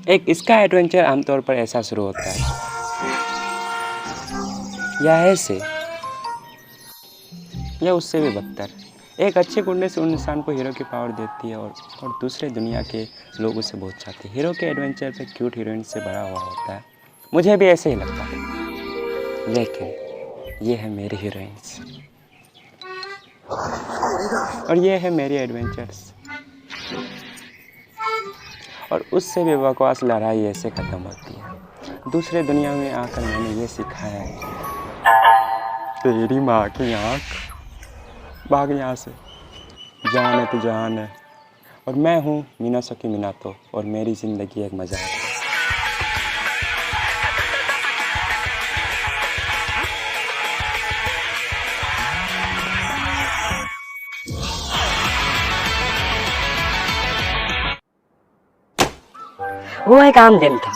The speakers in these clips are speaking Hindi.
एक इसका एडवेंचर आमतौर पर ऐसा शुरू होता है या ऐसे या उससे भी बदतर। एक अच्छे गुडनेस उन इंसान को हीरो की पावर देती है और दूसरे दुनिया के लोग उसे बहुत चाहते हैं। हीरो के एडवेंचर पे क्यूट हीरोइन से भरा हुआ होता है। मुझे भी ऐसे ही लगता है, लेकिन ये है मेरी हीरोइंस और ये है मेरी एडवेंचर्स। और उससे भी बकवास लड़ाई ऐसे ख़त्म होती है। दूसरे दुनिया में आकर मैंने ये सीखा है, तेरी माँ की आँख, भाग यहाँ से, जान है तो जान है। और मैं हूँ मीनासकी मिनातो और मेरी ज़िंदगी एक मज़ाक है। वो एक आम दिन था।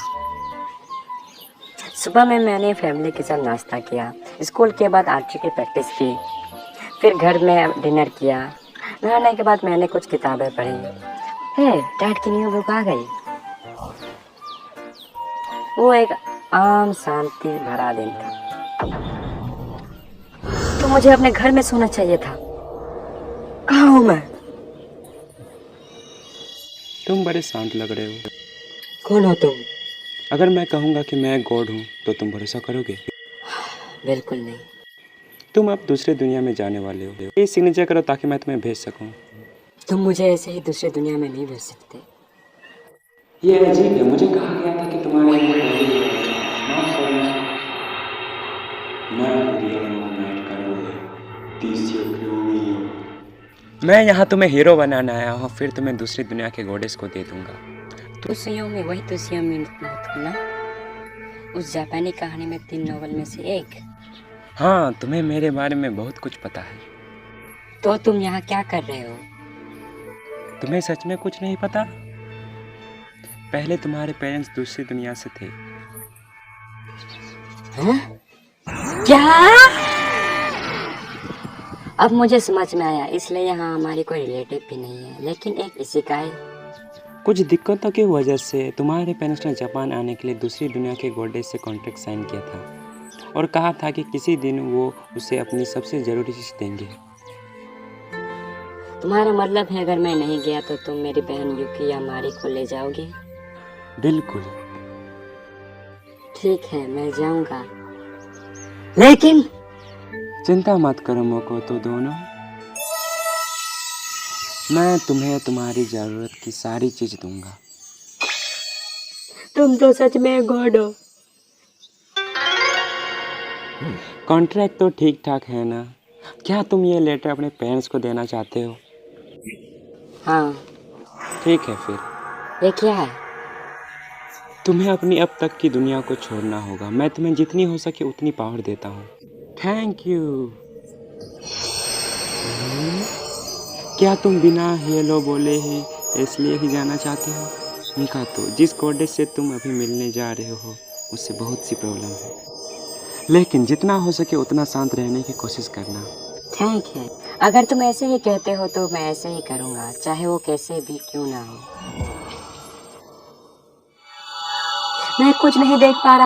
सुबह में मैंने फैमिली के साथ नाश्ता किया, स्कूल के बाद आर्चरी की प्रैक्टिस की, फिर घर में डिनर किया। नहाने के बाद मैंने कुछ किताबें पढ़ी। डैड की न्यू बुक आ गई। वो एक आम शांति भरा दिन था। तो मुझे अपने घर में सोना चाहिए था। कहाँ हूँ मैं? तुम बड़े शांत लग रहे हो। कौन हो तुम? अगर मैं कहूँगा कि मैं गॉड हूँ तो तुम भरोसा करोगे? बिल्कुल नहीं। तुम अब दूसरे दुनिया में जाने वाले हो। ये सिग्नेचर करो ताकि मैं तुम्हें भेज सकूँ। तुम मुझे ऐसे ही दूसरे दुनिया में नहीं भेज सकते। ये अजीब है। मुझे कहा गया था कि तुम्हारे अंदर बॉडी है। माफ करना, मैं यहाँ तुम्हें हीरो बनाने आया हूँ, फिर तुम्हें दूसरी दुनिया के गॉडेस को दे दूंगा। तुसियोमी वही तुसियोमी ना, उस जापानी कहानी में 3 नॉवल में से एक। हाँ, तुम्हें मेरे बारे में बहुत कुछ पता है। तो तुम यहाँ क्या कर रहे हो? तुम्हें सच में कुछ नहीं पता? पहले तुम्हारे पेरेंट्स दूसरी दुनिया से थे। हाँ? क्या? अब मुझे समझ में आया, इसलिए यहाँ हमारी कोई रिलेटिव भी नहीं है, लेकिन एक इसेकाई। कुछ दिक्कतों की वजह से तुम्हारे पेरेंट्स ने जापान आने के लिए दूसरी दुनिया के गॉडेस से कॉन्ट्रैक्ट साइन किया था और कहा था कि किसी दिन वो उसे अपनी सबसे ज़रूरी चीज़ देंगे। तुम्हारा मतलब है अगर मैं नहीं गया तो तुम मेरी बहन युकी या मारी को ले जाओगे? बिल्कुल। ठीक है, मैं जाऊंगा, लेकिन चिंता मत करो मोको तो दोनों, मैं तुम्हें तुम्हारी ज़रूरत की सारी चीज़ दूंगा। तुम तो सच में गॉड हो। कॉन्ट्रैक्ट तो ठीक ठाक है ना? क्या तुम ये लेटर अपने पेरेंट्स को देना चाहते हो? हाँ। ठीक है फिर। ये क्या है? तुम्हें अपनी अब तक की दुनिया को छोड़ना होगा। मैं तुम्हें जितनी हो सके उतनी पावर देता हूँ। Thank you. क्या तुम बिना हेलो बोले ही इसलिए ही जाना चाहते हो? उनका तो जिस गॉडेस से तुम अभी मिलने जा रहे हो उससे बहुत सी प्रॉब्लम है, लेकिन जितना हो सके उतना शांत रहने की कोशिश करना। थैंक है। अगर तुम ऐसे ही कहते हो तो मैं ऐसे ही करूँगा, चाहे वो कैसे भी क्यों ना हो। मैं कुछ नहीं देख पा रहा।